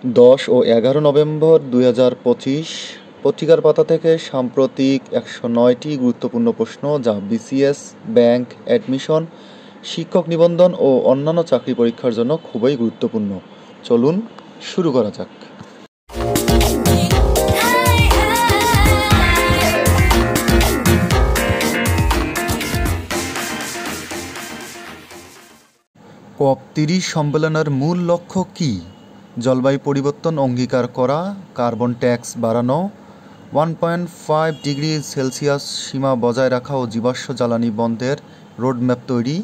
10 ও 11 November 2025 পত্রিকার পাতা থেকে সাম্প্রতিক 109টি গুরুত্বপূর্ণ প্রশ্ন যা বিসিএস, ব্যাংক, অ্যাডমিশন, শিক্ষক নিবন্ধন ও অন্যান্য চাকরি পরীক্ষার জন্য খুবই গুরুত্বপূর্ণ। চলুন শুরু করা যাক। COP30 সম্মেলনের মূল লক্ষ্য কী? জলবায়ু পরিবর্তন অঙ্গীকার করা, কার্বন ট্যাক্স বাড়ানো, 1.5 ডিগ্রি সেলসিয়াস সীমা বজায় রাখা ও জীবাশ্ম জ্বালানি বন্ধের রোডম্যাপ তৈরি,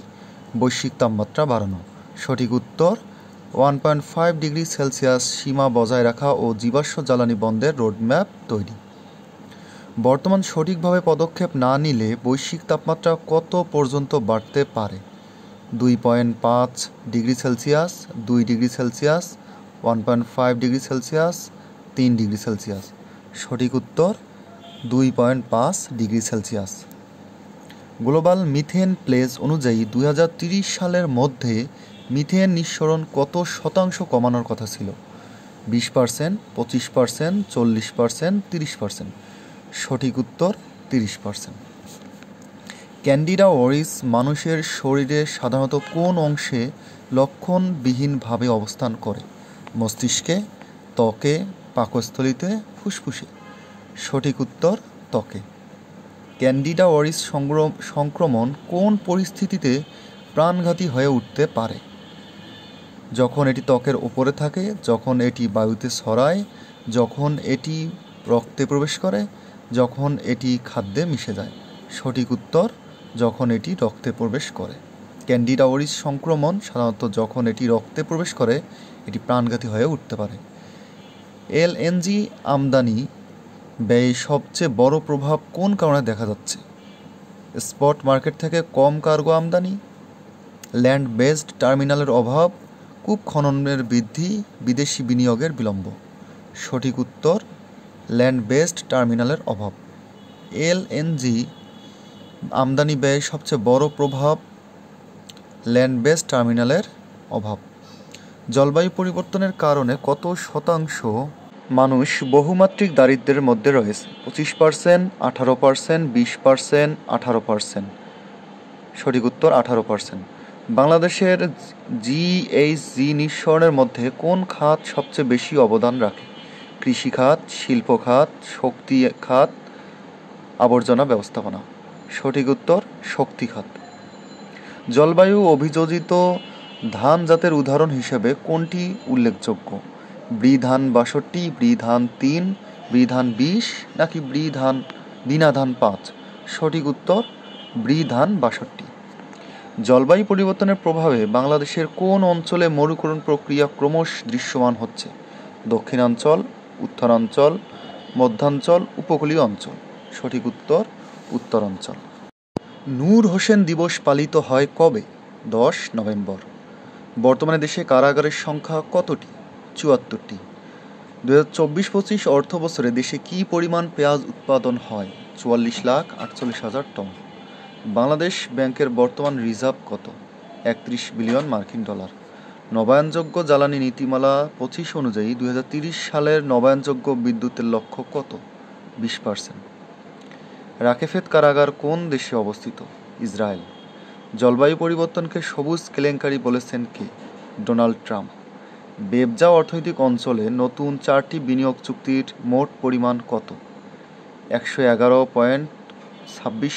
বৈশ্বিক তাপমাত্রা বাড়ানো। সঠিক উত্তর 1.5 ডিগ্রি সেলসিয়াস সীমা বজায় রাখা ও জীবাশ্ম জ্বালানি বন্ধের রোডম্যাপ তৈরি। বর্তমান সঠিকভাবে পদক্ষেপ না নিলে বৈশ্বিক তাপমাত্রা কত পর্যন্ত বাড়তে পারে? 2.5 degree Celsius, 2 degree Celsius, 1.5 degree Celsius, 3 degree Celsius. সঠিক উত্তর 2.5 degree Celsius. Global methane pledge অনুযায়ী 2030 সালের মধ্যে মিথেন নিঃসরণ কত শতাংশ কমানোর কথা ছিল? 20%, 25%, 40%, 30%। সঠিক উত্তর 30%। ক্যান্ডিডা ওরিস মানুষের শরীরে সাধারণত কোন অংশে লক্ষণবিহীনভাবে অবস্থান করে? মস্তিষ্কে, ত্বকে, পাকস্থলীতে, ফুসফুসে। সঠিক উত্তর ত্বকে। ক্যান্ডিডা ওরিস সংক্রমণ কোন পরিস্থিতিতে প্রাণঘাতী হয়ে উঠতে পারে? যখন এটি ত্বকের উপরে থাকে, যখন এটি বায়ুতে ছড়ায়, যখন এটি রক্তে প্রবেশ করে, যখন এটি খাদ্যে মিশে যায়। সঠিক উত্তর যখন এটি রক্তে প্রবেশ করে। ক্যান্ডিডা ওরিস সংক্রমণ সাধারণত যখন এটি রক্তে প্রবেশ করে এটি প্রাণঘাতী হয়ে উঠতে পারে। এলএনজি আমদানি ব্যয়ে সবচেয়ে বড় প্রভাব কোন কারণে দেখা যাচ্ছে? স্পট মার্কেট থেকে কম কার্গো আমদানি, ল্যান্ড বেসড টার্মিনালের অভাব, কূপ খননের বৃদ্ধি, বিদেশি বিনিয়োগের বিলম্ব। সঠিক উত্তর ল্যান্ড বেসড টার্মিনালের অভাব। এলএনজি আমদানি ব্যয়ে সবচেয়ে বড় প্রভাব ল্যান্ড বেসড টার্মিনালের অভাব। জলবায়ু পরিবর্তনের কারণে কত শতাংশ মানুষ বহুমাত্রিক দারিদ্র্যের মধ্যে রয়েছে? 25%, 18%, 20%, 18%। সঠিক উত্তর 18%। বাংলাদেশের জিএইচজি নিঃসরণের মধ্যে কোন খাত সবচেয়ে বেশি অবদান রাখে? কৃষি খাত, শিল্প খাত, শক্তি খাত, আবর্জনা ব্যবস্থাপনা। সঠিক উত্তর শক্তি খাত। জলবায়ু অভিযোজিত ধান জাতের উদাহরণ হিসেবে কোনটি উল্লেখযোগ্য? বৃধান 62, বৃধান 3, বৃধান 20 নাকি বীণা ধান 5? সঠিক উত্তর বৃধান 62। জলবায়ু পরিবর্তনের প্রভাবে বাংলাদেশের কোন অঞ্চলে মরুকরণ প্রক্রিয়া ক্রমশ দৃশ্যমান হচ্ছে? দক্ষিণাঞ্চল, উত্তরাঞ্চল, মধ্যাঞ্চল, উপকূলীয় অঞ্চল। সঠিক উত্তর উত্তরাঞ্চল। নূর হোসেন দিবস পালিত হয় কবে? 10 নভেম্বর। বর্তমানে দেশে কারাগারের সংখ্যা কতটি? 74টি। 2024-25 অর্থ বছরে দেশে কী পরিমাণ পেঁয়াজ উৎপাদন হয়? 44,48,000 টন। বাংলাদেশ ব্যাংকের বর্তমান রিজার্ভ কত? 31 বিলিয়ন মার্কিন ডলার। নবায়নযোগ্য জ্বালানি নীতিমালা 25 অনুযায়ী 2030 সালের নবায়নযোগ্য বিদ্যুতের লক্ষ্য কত? 20%। রাকেফেত কারাগার কোন দেশে অবস্থিত? ইসরায়েল। জলবায়ু পরিবর্তনকে সবুজ কেলেঙ্কারি বলেছেন কে? Donald Trump. বেবজা অর্থনৈতিক অঞ্চলে নতুন 4টি বিনিয়োগ চুক্তির মোট পরিমাণ কত? 111.26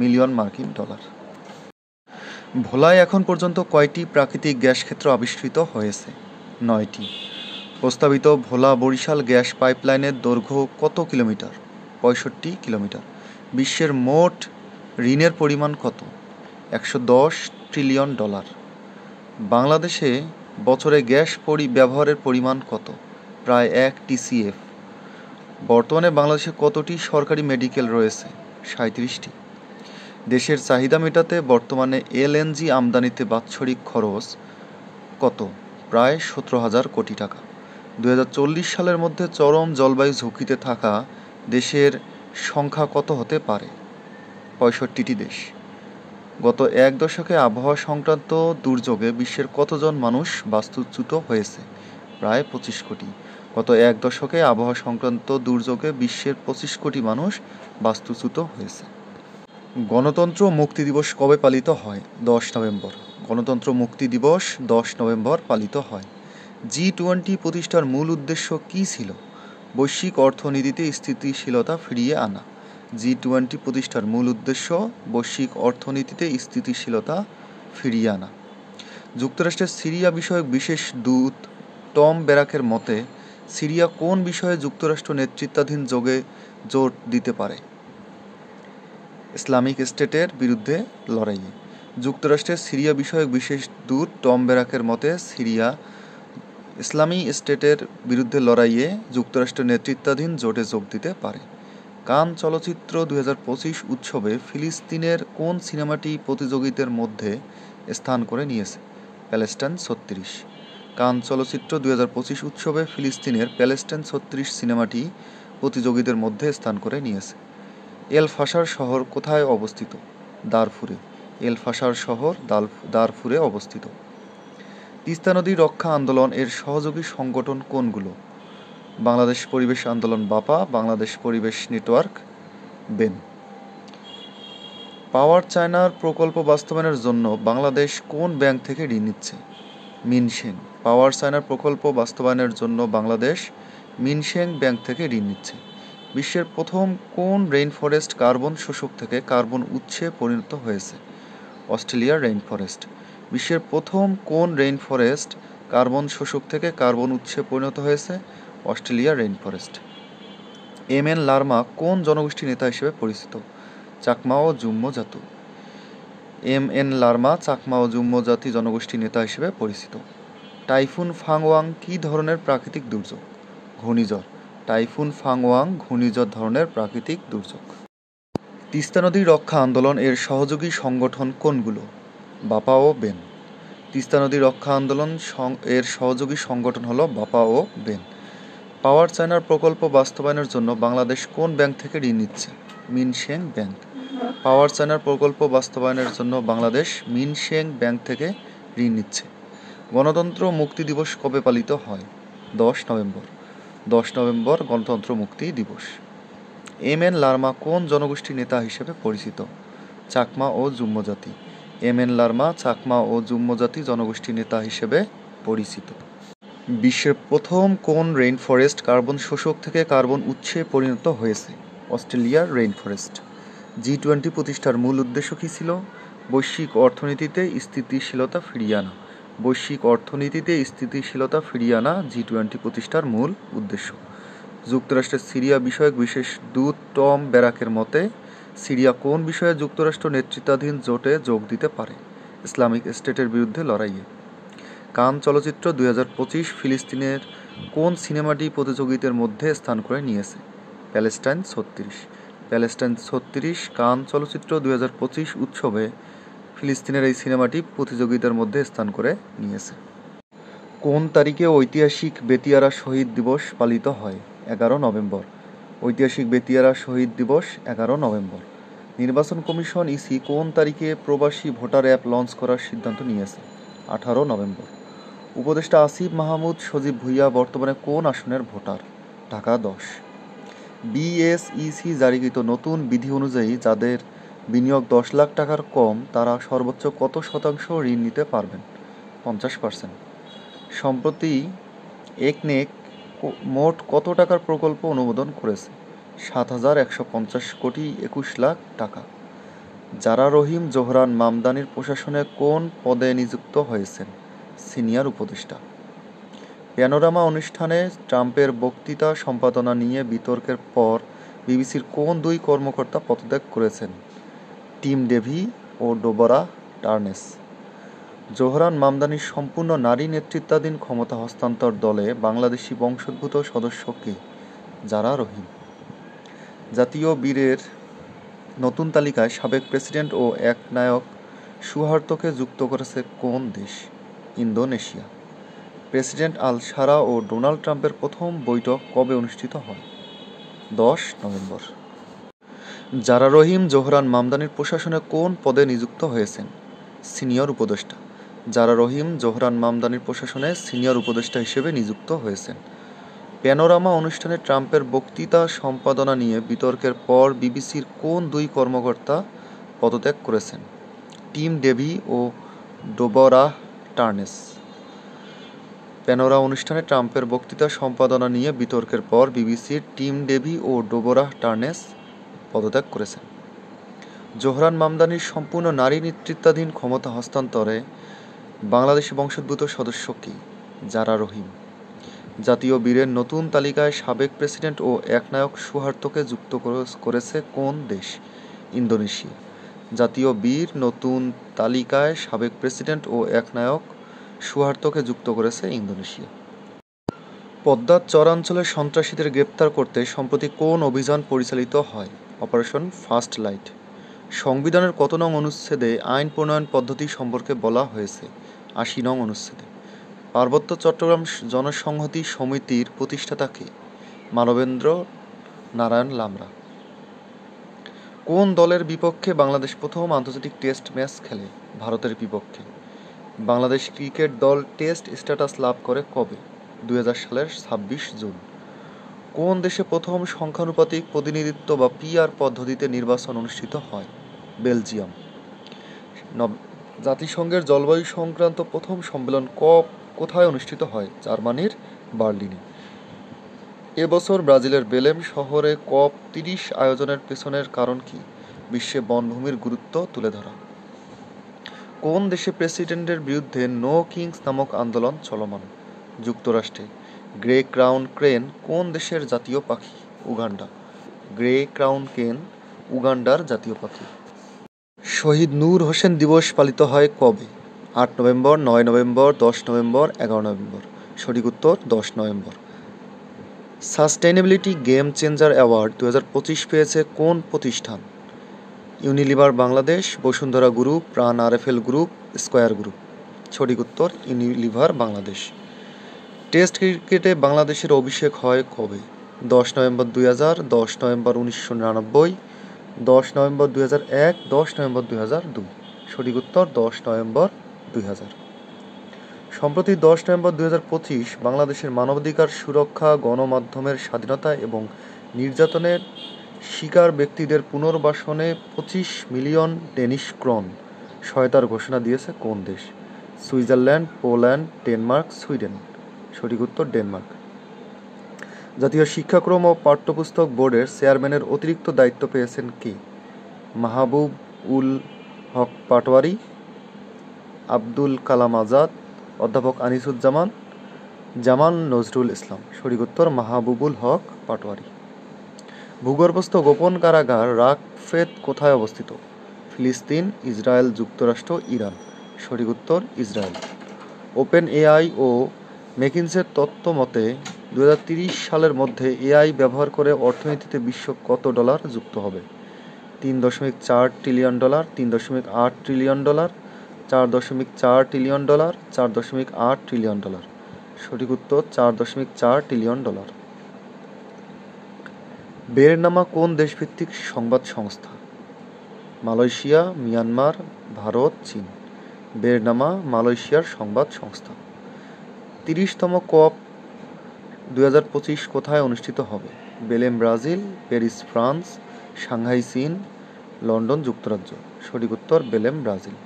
মিলিয়ন মার্কিন ডলার। ভোলায় এখন পর্যন্ত কয়টি প্রাকৃতিক গ্যাস ক্ষেত্র আবিষ্কৃত হয়েছে? 9টি। প্রস্তাবিত ভোলা বরিশাল গ্যাস পাইপলাইনের দৈর্ঘ্য কত কিলোমিটার? 65 কিলোমিটার। বিশ্বের মোট ঋণের পরিমাণ কত? 110 ট্রিলিয়ন ডলার। বাংলাদেশে বছরে গ্যাস ব্যবহারের পরিমাণ কত? প্রায় 1 TCF। বর্তমানে বাংলাদেশে কতটি সরকারি মেডিকেল রয়েছে? 37টি। দেশের চাহিদা মেটাতে বর্তমানে এলএনজি আমদানিতে বাৎসরিক খরচ কত? প্রায় 17,000 কোটি টাকা। 2040 সালের মধ্যে চরম জলবায়ু ঝুঁকিতে থাকা দেশের সংখ্যা কত হতে পারে? 65টি দেশ। গত এক দশকে আবহাওয়া সংক্রান্ত দুর্যোগে বিশ্বের কতজন মানুষ বাস্তুচ্যুত হয়েছে? প্রায় 25 কোটি। গত এক দশকে আবহাওয়া সংক্রান্ত দুর্যোগে বিশ্বের 25 কোটি মানুষ বাস্তুচ্যুত হয়েছে। গণতন্ত্র মুক্তি দিবস কবে পালিত হয়? 10 নভেম্বর। গণতন্ত্র মুক্তি দিবস 10 নভেম্বর পালিত হয়। G20 প্রতিষ্ঠার মূল উদ্দেশ্য কী ছিল? বৈশ্বিক অর্থনীতিতে স্থিতিশীলতা ফিরিয়ে আনা। G20 প্রতিষ্ঠার মূল উদ্দেশ্য বৈশ্বিক অর্থনীতিতে স্থিতিশীলতা ফিরিয়ে আনা। যুক্তরাষ্ট্রের সিরিয়া বিষয়ক বিশেষ দূত টম ব্যারাকের মতে, সিরিয়া কোন বিষয়ে যুক্তরাষ্ট্র নেতৃত্বাধীন জোট দিতে পারে? ইসলামিক স্টেটের বিরুদ্ধে লড়াইয়ে। যুক্তরাষ্ট্রের সিরিয়া বিষয়ক বিশেষ দূত টম ব্যারাকের মতে, সিরিয়া ইসলামী স্টেটের বিরুদ্ধে লড়াইয়ে যুক্তরাষ্ট্র নেতৃত্বাধীন জোটে যোগ দিতে পারে। কান চলচ্চিত্র 2025 উৎসবে ফিলিস্তিনের কোন সিনেমাটি প্রতিযোগিতার মধ্যে স্থান করে নিয়েছে? প্যালেস্টাইন 36। কান চলচ্চিত্র 2025 উৎসবে ফিলিস্তিনের প্যালেস্টাইন 36 সিনেমাটি প্রতিযোগীদের মধ্যে স্থান করে নিয়েছে। এল ফাশার শহর কোথায় অবস্থিত? দারফুরে। এল ফাশার শহর দারফুরে অবস্থিত। তিস্তা নদী রক্ষা আন্দোলন এর সহযোগী সংগঠন কোনগুলো? বাংলাদেশ পরিবেশ আন্দোলন বাপা, বাংলাদেশ পরিবেশ নেটওয়ার্ক, বেন। পাওয়ার চায়নার প্রকল্প বাস্তবায়নের জন্য বাংলাদেশ কোন ব্যাংক থেকে ঋণ নিচ্ছে? মিনশেং। পাওয়ার চায়নার প্রকল্প বাস্তবায়নের জন্য বাংলাদেশ মিনশেং ব্যাংক থেকে ঋণ নিচ্ছে। বিশ্বের প্রথম কোন রেইনফরেস্ট কার্বন শোষক থেকে কার্বন উৎসে পরিণত হয়েছে? অস্ট্রেলিয়ার রেইনফরেস্ট। বিশ্বের প্রথম কোন রেইনফরেস্ট কার্বন শোষক থেকে কার্বন উৎসে পরিণত হয়েছে? অস্ট্রেলিয়ার রেইনফরেস্ট। এম.এন. লারমা কোন জনগোষ্ঠীর নেতা হিসেবে পরিচিত? চাকমা ও জুম্মো জাতি। এম.এন. লারমা চাকমা ও জুম্মো জাতি জনগোষ্ঠীর নেতা হিসেবে পরিচিত। টাইফুন ফাংওয়াং কী ধরনের প্রাকৃতিক দুর্যোগ? ঘূর্ণিঝড়। টাইফুন ফাংওয়াং ঘূর্ণিঝড় ধরনের প্রাকৃতিক দুর্যোগ। তিস্তা নদী রক্ষা আন্দোলন এর সহযোগী সংগঠন কোনগুলো? বাপা ও বেন। তিস্তা নদী রক্ষা আন্দোলন এর সহযোগী সংগঠন হলো বাপা ও বেন। পাওয়ার চায়নার প্রকল্প বাস্তবায়নের জন্য বাংলাদেশ কোন ব্যাংক থেকে ঋণ নিচ্ছে? মিনশেং ব্যাংক। পাওয়ার চায়নার প্রকল্প বাস্তবায়নের জন্য বাংলাদেশ মিনশেং ব্যাংক থেকে ঋণ নিচ্ছে। গণতন্ত্র মুক্তি দিবস কবে পালিত হয়? 10 নভেম্বর। 10 নভেম্বর গণতন্ত্র মুক্তি দিবস। এম.এন. লারমা কোন জনগোষ্ঠীর নেতা হিসেবে পরিচিত? চাকমা ও জুম্মো জাতি। এম.এন. লারমা চাকমা ও জুম্মো জাতি জনগোষ্ঠীর নেতা হিসেবে পরিচিত। বিশ্বের প্রথম কোন রেইনফরেস্ট কার্বন শোষক থেকে কার্বন উৎসে পরিণত হয়েছে? অস্ট্রেলিয়ার রেইনফরেস্ট। G20 প্রতিষ্ঠার মূল উদ্দেশ্য কী ছিল? বৈশ্বিক অর্থনীতিতে স্থিতিশীলতা ফিরিয়ে আনা। বৈশ্বিক অর্থনীতিতে স্থিতিশীলতা ফিরিয়ে আনা G20 প্রতিষ্ঠার মূল উদ্দেশ্য। যুক্তরাষ্ট্রের সিরিয়া বিষয়ক বিশেষ দূত টম ব্যারাকের মতে, সিরিয়া কোন বিষয়ে যুক্তরাষ্ট্র নেতৃত্বাধীন জোটে যোগ দিতে পারে? ইসলামিক স্টেটের বিরুদ্ধে লড়াইয়ে। কান চলচ্চিত্র 2025 ফিলিস্তিনের কোন সিনেমাটি প্রতিযোগিতার মধ্যে স্থান করে নিয়েছে? প্যালেস্টাইন 36। প্যালেস্টাইন 36 কান চলচ্চিত্র 2025 উৎসবে ফিলিস্তিনের এই সিনেমাটি প্রতিযোগিতার মধ্যে স্থান করে নিয়েছে। কোন তারিখে ঐতিহাসিক বেতিয়ারা শহীদ দিবস পালিত হয়? 11 নভেম্বর। ঐতিহাসিক বেতিয়ারা শহীদ দিবস 11 নভেম্বর। নির্বাচন কমিশন ইসি কোন তারিখে প্রবাসী ভোটার অ্যাপ লঞ্চ করার সিদ্ধান্ত নিয়েছে? 18 নভেম্বর। উপদেষ্টা আসিফ মাহমুদ সজীব ভুঁইয়া বর্তমানে কোন আসনের ভোটার? ঢাকা 10। বিএসইসি জারিকৃত নতুন বিধি অনুযায়ী যাদের বিনিয়োগ 10 লাখ টাকার কম তারা সর্বোচ্চ কত শতাংশ ঋণ নিতে পারবেন? 50%। সম্প্রতি একনেক মোট কত টাকার প্রকল্প অনুমোদন করেছে? 7,150 কোটি 21 লাখ টাকা। জারা রহিম জোহরান মামদানির প্রশাসনে কোন পদে নিযুক্ত হয়েছেন? সিনিয়র উপদেষ্টা। প্যানোরামা অনুষ্ঠানে ট্রাম্পের বক্তৃতা সম্পাদনা নিয়ে বিতর্কের পর বিবিসির কোন দুই কর্মকর্তা পদত্যাগ করেছেন? টিম ডেভি ও ডোবরা টার্নেস। জোহরান মামদানির সম্পূর্ণ নারী নেতৃত্বাধীন ক্ষমতা হস্তান্তর দলে বাংলাদেশি বংশোদ্ভূত সদস্য কে? জারা রহিম। জাতীয় বীরের নতুন তালিকায় সাবেক প্রেসিডেন্ট ও একনায়ক সুহার্তোকে যুক্ত করেছে কোন দেশ? ইন্দোনেশিয়া। প্রেসিডেন্ট আল-সারা ও ডোনাল্ড ট্রাম্পের প্রথম বৈঠক কবে অনুষ্ঠিত হয়? 10 নভেম্বর। জারা রহিম জোহরান মামদানির প্রশাসনে কোন পদে নিযুক্ত হয়েছেন? সিনিয়র উপদেষ্টা। জারা রহিম জোহরান মামদানির প্রশাসনে সিনিয়র উপদেষ্টা হিসেবে নিযুক্ত হয়েছেন। প্যানোরামা অনুষ্ঠানে ট্রাম্পের বক্তৃতা সম্পাদনা নিয়ে বিতর্কের পর বিবিসির কোন দুই কর্মকর্তা পদত্যাগ করেছেন? টিম ডেভি ও ডোবরাহ টার্নেস। প্যানোরা অনুষ্ঠানে ট্রাম্পের বক্তৃতা সম্পাদনা নিয়ে বিতর্কের পর বিবিসির টিম ডেভি ও ডোবরাহ টার্নেস পদত্যাগ করেছেন। জোহরান মামদানির সম্পূর্ণ নারী নেতৃত্বাধীন ক্ষমতা হস্তান্তরে বাংলাদেশি বংশোদ্ভূত সদস্য কি? জারা রহিম। জাতীয় বীরের নতুন তালিকায় সাবেক প্রেসিডেন্ট ও একনায়ক সুহার্তোকে যুক্ত করেছে কোন দেশ? ইন্দোনেশিয়া। জাতীয় বীর নতুন তালিকায় সাবেক প্রেসিডেন্ট ও একনায়ক সুহার্তোকে যুক্ত করেছে ইন্দোনেশিয়া। পদ্মার চরাঞ্চলের সন্ত্রাসীদের গ্রেপ্তার করতে সম্প্রতি কোন অভিযান পরিচালিত হয়? Operation first light. সংবিধানের কত নং অনুচ্ছেদে আইন প্রণয়ন পদ্ধতি সম্পর্কে বলা হয়েছে? ৮০ নং অনুচ্ছেদে। পার্বত্য চট্টগ্রাম জনসংহতি সমিতির প্রতিষ্ঠাতা কে? মানবেন্দ্র নারায়ণ লামরা। কোন দলের বিপক্ষে বাংলাদেশ প্রথম আন্তর্জাতিক টেস্ট ম্যাচ খেলে? ভারতের বিপক্ষে। বাংলাদেশ ক্রিকেট দল টেস্ট স্ট্যাটাস লাভ করে কবে? ২০০০ সালের ২৬ জুন। কোন দেশে প্রথম সংখ্যানুপাতিক প্রতিনিধিত্ব বা পিআর পদ্ধতিতে নির্বাচন অনুষ্ঠিত হয়? বেলজিয়াম। জাতিসংঘের জলবায়ু সংক্রান্ত প্রথম সম্মেলন কোথায় অনুষ্ঠিত হয়? জার্মানির বার্লিনে। এবছর ব্রাজিলের বেলেম শহরে COP30 আয়োজনের পেছনের কারণ কি? বিশ্বে বনভূমির গুরুত্ব তুলে ধরা। কোন দেশে প্রেসিডেন্টের বিরুদ্ধে নো কিংস নামক আন্দোলন চলমান? যুক্তরাষ্ট্রে। গ্রে ক্রাউন ক্রেন কোন দেশের জাতীয় পাখি? উগান্ডা। গ্রে ক্রাউন ক্রেন উগান্ডার জাতীয় পাখি। শহীদ নূর হোসেন দিবস পালিত হয় কবে? ৮ নভেম্বর, ৯ নভেম্বর, ১০ নভেম্বর, ১১ নভেম্বর। সঠিক উত্তর ১০ November. Sustainability game changer award ২০২৫ পেয়েছে কোন প্রতিষ্ঠান? ইউনিলিভার বাংলাদেশ, বসুন্ধরা গ্রুপ, প্রাণ আরএফএল গ্রুপ, স্কয়ার গ্রুপ। সঠিক উত্তর ইউনিলিভার বাংলাদেশ। টেস্ট ক্রিকেটে বাংলাদেশের অভিষেক হয় কবে? ১০ নভেম্বর ২০০০, ১০ নভেম্বর ১৯৯৯, ১০ নভেম্বর ২০০১, ১০ নভেম্বর ২০০২। সঠিক উত্তর ১০ নভেম্বর ২০০০। সম্প্রতি ১০ নভেম্বর ২০২৫ বাংলাদেশের মানবাধিকার সুরক্ষা, গণমাধ্যমের স্বাধীনতা এবং নির্যাতনের শিকার ব্যক্তিদের পুনর্বাসনে ২৫ মিলিয়ন ডেনিশ ক্রন সহায়তার ঘোষণা দিয়েছে কোন দেশ? Switzerland, Poland, Denmark, Sweden. সঠিক উত্তর ডেনমার্ক। জাতীয় শিক্ষাক্রম ও পাঠ্যপুস্তক বোর্ডের চেয়ারম্যানের অতিরিক্ত দায়িত্ব পেয়েছেন কে? মাহবুব উল হক পাটোয়ারি, আব্দুল কালাম আজাদ, অধ্যাপক আনিসুজ্জামান, জামাল নজরুল ইসলাম। সঠিক উত্তর মাহবুবুল হক পাটোয়ারি। ভূগর্ভস্থ গোপন কারাগার রাকফেদ কোথায় অবস্থিত? ফিলিস্তিন, ইসরায়েল, যুক্তরাষ্ট্র, ইরান। সঠিক উত্তর ইসরায়েল। ওপেন এআই ও মেকিনসের তত্ত্ব মতে ২০৩০ সালের মধ্যে এআই ব্যবহার করে অর্থনীতিতে বিশ্ব কত ডলার যুক্ত হবে? $৩.৪ ট্রিলিয়ন, $৩.৮ ট্রিলিয়ন, $৪.৪ ট্রিলিয়ন, $৪.৮ ট্রিলিয়ন। সঠিক উত্তর $৪.৪ ট্রিলিয়ন। বেরনামা কোন দেশভিত্তিক সংবাদ সংস্থা? মালয়েশিয়া, মিয়ানমার, ভারত, চীন। বেরনামা মালয়েশিয়ার সংবাদ সংস্থা। ৩০তম COP ২০২৫ কোথায় অনুষ্ঠিত হবে? Belém Brazil, Paris France, Shanghai চীন, লন্ডন যুক্তরাজ্য। সঠিক উত্তর বেলেম ব্রাজিল।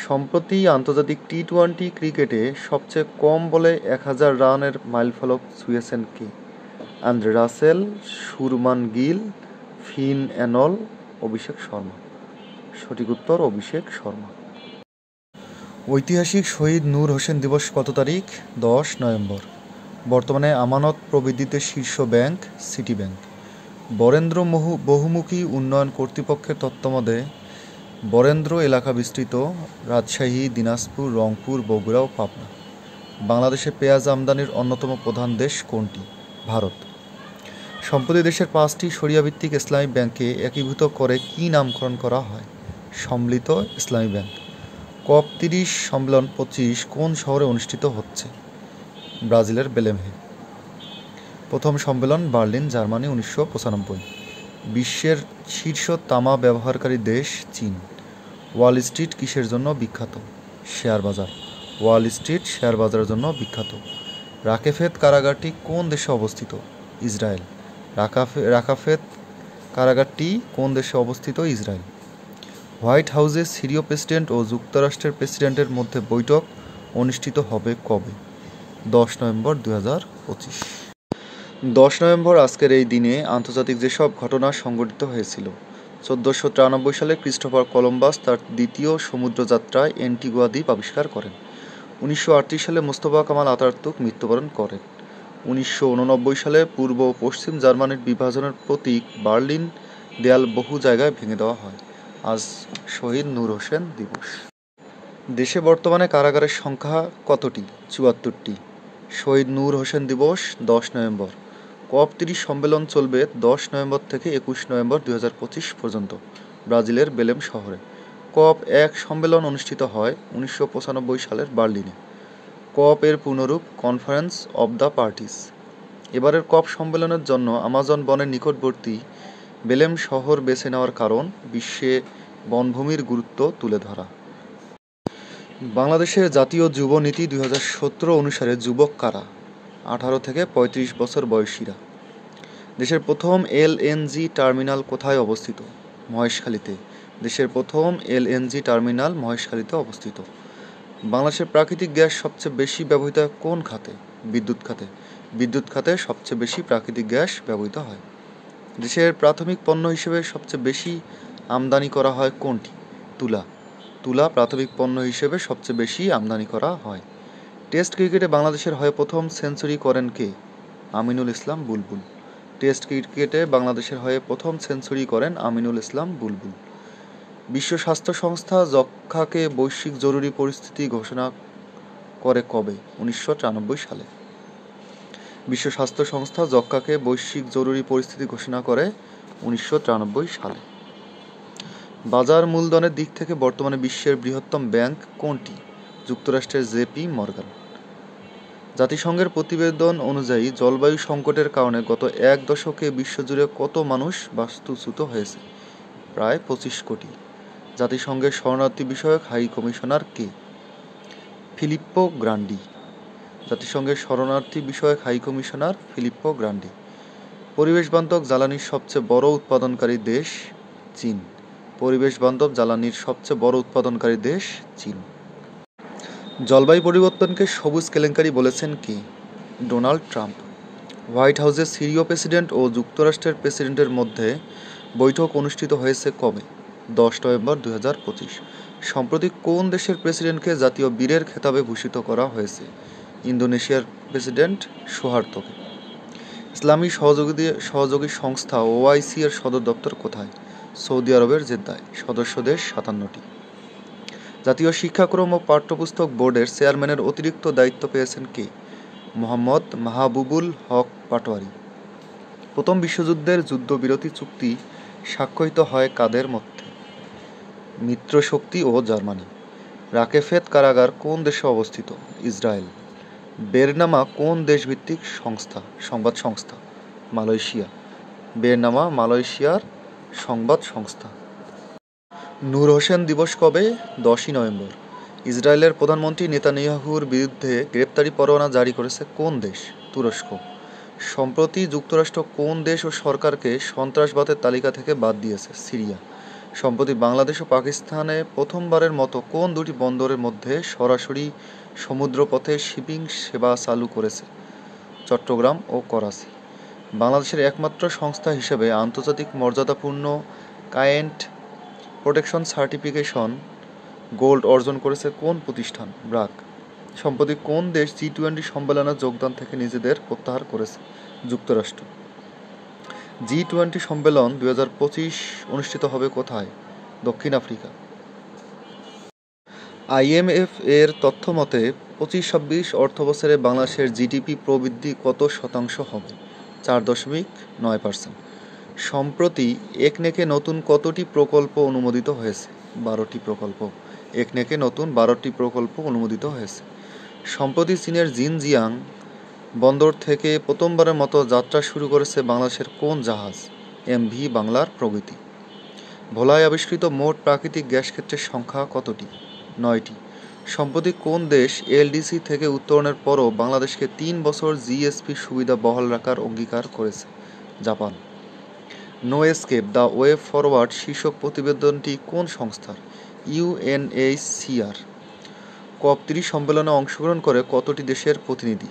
সম্প্রতি আন্তর্জাতিক টি-২০ ক্রিকেটে সবচেয়ে কম বলে ১০০০ রানের মাইলফলক ছুঁয়েছেন কে? আন্দ্রে রাসেল, শুরমান গিল, ফিন অ্যানল, অভিষেক শর্মা। সঠিক উত্তর অভিষেক শর্মা। ঐতিহাসিক শহীদ নূর হোসেন দিবস কত তারিখ? ১০ নভেম্বর। বর্তমানে আমানত প্রবৃদ্ধিতে শীর্ষ ব্যাংক সিটি ব্যাংক। বরেন্দ্র বহুমুখী উন্নয়ন কর্তৃপক্ষের তত্ত্বাবধানে বরেন্দ্র এলাকা বিস্তৃত রাজশাহী, দিনাজপুর, রংপুর, বগুড়া ও পাবনা। বাংলাদেশে পেঁয়াজ আমদানির অন্যতম প্রধান দেশ কোনটি? ভারত। সম্প্রতি দেশের 5টি শরিয়াভিত্তিক ইসলামী ব্যাংককে একীভূত করে কী নামকরণ করা হয়? সম্মিলিত ইসলামী ব্যাংক। COP30 সম্মেলন 25 কোন শহরে অনুষ্ঠিত হচ্ছে? ব্রাজিলের বেলেমে। প্রথম সম্মেলন বার্লিন, জার্মানি 1995। বিশ্বের শীর্ষ তামা ব্যবহারকারী দেশ চীন। ওয়াল স্ট্রিট কিসের জন্য বিখ্যাত? শেয়ার বাজার। ওয়াল স্ট্রিট শেয়ার বাজারের জন্য বিখ্যাত। রাকেফেত কারাগারটি কোন দেশে অবস্থিত? ইসরায়েল। রাকাফেত কারাগারটি কোন দেশে অবস্থিত? ইসরায়েল। হোয়াইট হাউসে সিরীয় প্রেসিডেন্ট ও যুক্তরাষ্ট্রের প্রেসিডেন্টের মধ্যে বৈঠক অনুষ্ঠিত হবে কবে? 10 নভেম্বর 2025। 10 নভেম্বর আজকের এই দিনে আন্তর্জাতিক যেসব ঘটনা সংঘটিত হয়েছিল: 1493 সালে ক্রিস্টোফার কলম্বাস তার দ্বিতীয় সমুদ্রযাত্রায় অ্যান্টিগুয়া দ্বীপ আবিষ্কার করেন। 1938 সালে মোস্তফা কামাল আতাতুর্ক মৃত্যুবরণ করেন। 1989 সালে পূর্ব ও পশ্চিম জার্মানির বিভাজনের প্রতীক বার্লিন দেয়াল বহু জায়গায় ভেঙে দেওয়া হয়। আজ শহীদ নূর হোসেন দিবস। দেশে বর্তমানে কারাগারের সংখ্যা কতটি? 74টি। শহীদ নূর হোসেন দিবস 10 নভেম্বর। COP30 সম্মেলন চলবে 10 নভেম্বর থেকে 21 নভেম্বর 2025 পর্যন্ত ব্রাজিলের বেলেম শহরে। COP1 সম্মেলন অনুষ্ঠিত হয় 1995 সালের বার্লিনে। COP এর পূর্ণরূপ কনফারেন্স অব দ্য পার্টিস। এবারের COP সম্মেলনের জন্য আমাজন বনের নিকটবর্তী বেলেম শহর বেছে নেওয়ার কারণ বিশ্বে বনভূমির গুরুত্ব তুলে ধরা। বাংলাদেশের জাতীয় যুব নীতি 2017 অনুসারে যুবক কারা? 18 থেকে 35 বছর বয়সীরা। দেশের প্রথম LNG টার্মিনাল কোথায় অবস্থিত? মহেশখালীতে। দেশের প্রথম LNG টার্মিনাল মহেশখালীতে অবস্থিত। বাংলাদেশের প্রাকৃতিক গ্যাস সবচেয়ে বেশি ব্যবহৃত হয় কোন খাতে? বিদ্যুৎ খাতে। বিদ্যুৎ খাতে সবচেয়ে বেশি প্রাকৃতিক গ্যাস ব্যবহৃত হয়। দেশের প্রাথমিক পণ্য হিসেবে সবচেয়ে বেশি আমদানি করা হয় কোনটি? তুলা। তুলা প্রাথমিক পণ্য হিসেবে সবচেয়ে বেশি আমদানি করা হয়। টেস্ট ক্রিকেটে বাংলাদেশের হয়ে প্রথম সেঞ্চুরি করেন কে? আমিনুল ইসলাম বুলবুল। টেস্ট ক্রিকেটে বাংলাদেশের হয়ে প্রথম সেঞ্চুরি করেন আমিনুল ইসলাম বুলবুল। বিশ্ব স্বাস্থ্য সংস্থা যক্ষ্মাকে বৈশ্বিক জরুরি পরিস্থিতি ঘোষণা করে কবে? 1993 সালে। বিশ্ব স্বাস্থ্য সংস্থা যক্ষ্মাকে বৈশ্বিক জরুরি পরিস্থিতি ঘোষণা করে 1993 সালে। বাজার মূলধনের দিক থেকে বর্তমানে বিশ্বের বৃহত্তম ব্যাংক কোনটি? যুক্তরাষ্ট্রের জেপি মর্গান। জাতিসংঘের প্রতিবেদন অনুযায়ী জলবায়ু সংকটের কারণে গত এক দশকে বিশ্বজুড়ে কত মানুষ বাস্তুচ্যুত হয়েছে? প্রায় 25 কোটি। জাতিসংঘের শরণার্থী বিষয়ক হাই কমিশনার কে? ফিলিপ্পো গ্রান্ডি। জাতিসংঘের শরণার্থী বিষয়ক হাই কমিশনার ফিলিপ্পো গ্রান্ডি। পরিবেশ বান্ধব জ্বালানির সবচেয়ে বড় উৎপাদনকারী দেশ? চীন। পরিবেশ বান্ধব জ্বালানির সবচেয়ে বড় উৎপাদনকারী দেশ চীন। জলবায়ু পরিবর্তনকে সবুজ কেলেঙ্কারি বলেছেন কে? Donald Trump. হোয়াইট হাউসে সিরীয় প্রেসিডেন্ট ও যুক্তরাষ্ট্রের প্রেসিডেন্টের মধ্যে বৈঠক অনুষ্ঠিত হয়েছে কবে? 10 নভেম্বর 2025। সম্প্রতি কোন দেশের প্রেসিডেন্টকে জাতীয় বীরের খেতাবে ভূষিত করা হয়েছে? ইন্দোনেশিয়ার প্রেসিডেন্ট সুহার্তোকে। ইসলামী সহযোগী সংস্থা OIC এর সদর দপ্তর কোথায়? সৌদি আরবের জেদ্দায়। সদস্য দেশ 57টি। জাতীয় শিক্ষাক্রম ও পাঠ্যপুস্তক বোর্ডের চেয়ারম্যানের অতিরিক্ত দায়িত্ব পেয়েছেন কে? মোহাম্মদ মাহবুবুল হক পাটোয়ারি। প্রথম বিশ্বযুদ্ধের যুদ্ধবিরতি চুক্তি স্বাক্ষরিত হয় কাদের মধ্যে? মিত্রশক্তি ও জার্মানি। রাকেফেত কারাগার কোন দেশে অবস্থিত? ইসরায়েল। বেরনামা কোন দেশভিত্তিক সংবাদ সংস্থা? মালয়েশিয়া। বেরনামা মালয়েশিয়ার সংবাদ সংস্থা। নূর হোসেন দিবস কবে? 10 নভেম্বর। ইসরায়েলের প্রধানমন্ত্রী নেতানিয়াহুর বিরুদ্ধে গ্রেপ্তারি পরোয়ানা জারি করেছে কোন দেশ? তুরস্ক। সম্প্রতি যুক্তরাষ্ট্র কোন দেশ ও সরকারকে সন্ত্রাসবাদের তালিকা থেকে বাদ দিয়েছে? সিরিয়া। সম্প্রতি বাংলাদেশ ও পাকিস্তানে প্রথমবারের মতো কোন দুটি বন্দরের মধ্যে সরাসরি সমুদ্রপথে শিপিং সেবা চালু করেছে? চট্টগ্রাম ও করাচি। বাংলাদেশের একমাত্র সংস্থা হিসেবে আন্তর্জাতিক মর্যাদাপূর্ণ ক্লায়েন্ট প্রোটেকশন সার্টিফিকেশন গোল্ড অর্জন করেছে কোন প্রতিষ্ঠান? ব্র্যাক। সম্প্রতি কোন দেশ G20 সম্মেলনে যোগদান থেকে নিজেদের প্রত্যাহার করেছে? যুক্তরাষ্ট্র। G20 সম্মেলন 2025 অনুষ্ঠিত হবে কোথায়? দক্ষিণ আফ্রিকা। IMF এর তথ্য মতে 25-26 অর্থবছরে বাংলাদেশের জিডিপি প্রবৃদ্ধি কত শতাংশ হবে? 4.9%। সম্প্রতি একনেকে নতুন কতটি প্রকল্প অনুমোদিত হয়েছে? 12টি প্রকল্প। একনেকে নতুন 12টি প্রকল্প অনুমোদিত হয়েছে। সম্প্রতি চীনের জিনজিয়াং বন্দর থেকে প্রথমবারের মতো যাত্রা শুরু করেছে বাংলাদেশের কোন জাহাজ? MV বাংলার প্রগতি। ভোলায় আবিষ্কৃত মোট প্রাকৃতিক গ্যাস ক্ষেত্রের সংখ্যা কতটি? 9টি। সম্প্রতি কোন দেশ এলডিসি থেকে উত্তরণের পরও বাংলাদেশকে ৩ বছর জিএসপি সুবিধা বহাল রাখার অঙ্গীকার করেছে? Japan. No escape the way forward শীর্ষক প্রতিবেদনটি কোন সংস্থার? ইউএনএইচসিআর। COP30 সম্মেলনে অংশগ্রহণ করে কতটি দেশের প্রতিনিধি?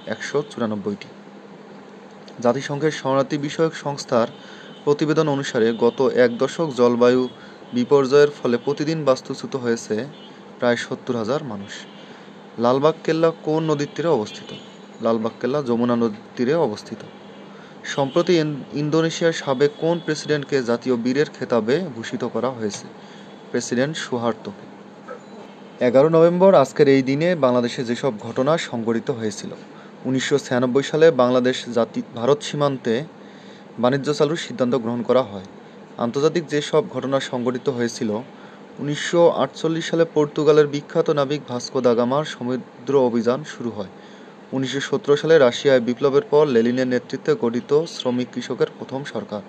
১৯৪টি। জাতিসংঘের শরণার্থী বিষয়ক সংস্থার প্রতিবেদন অনুসারে গত এক দশক জলবায়ু বিপর্যয়ের ফলে প্রতিদিন বাস্তুচ্যুত হয়েছে প্রায় ৭০,০০০ মানুষ। লালবাগ কেল্লা কোন নদীর তীরে অবস্থিত? লালবাগ কেল্লা যমুনা নদীর তীরে অবস্থিত। সম্প্রতি ইন্দোনেশিয়ার সাবেক কোন প্রেসিডেন্টকে জাতীয় বীরের খেতাবে ভূষিত করা হয়েছে? প্রেসিডেন্ট সুহার্তোকে। ১১ নভেম্বর আজকের এই দিনে বাংলাদেশে যেসব ঘটনা সংঘটিত হয়েছিল? ১৯৯৬ সালে বাংলাদেশ ভারত সীমান্তে বাণিজ্য চালুর সিদ্ধান্ত গ্রহণ করা হয়। আন্তর্জাতিক যেসব ঘটনা সংঘটিত হয়েছিল? ১৯৪৮ সালে পর্তুগালের বিখ্যাত নাবিক ভাস্কো দা গামার সমুদ্র অভিযান শুরু হয়। ১৯১৭ সালে রাশিয়ায় বিপ্লবের পর লেনিনের নেতৃত্বে গঠিত শ্রমিক কৃষকের প্রথম সরকার।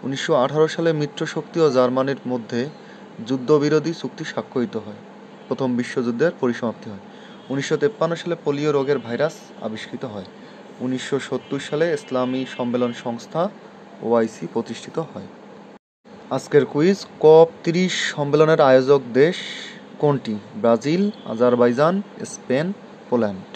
১৯১৮ সালে মিত্রশক্তি ও জার্মানির মধ্যে যুদ্ধবিরোধী চুক্তি স্বাক্ষরিত হয়। প্রথম বিশ্বযুদ্ধের পরিসমাপ্তি হয়। ১৯৫৩ সালে পোলিও রোগের ভাইরাস আবিষ্কৃত হয়। ১৯৭০ সালে ইসলামী সম্মেলন সংস্থা ওআইসি প্রতিষ্ঠিত হয়। আজকের কুইজ, COP30 সম্মেলনের আয়োজক দেশ কোনটি? Brazil, Azerbaijan, Spain, Poland.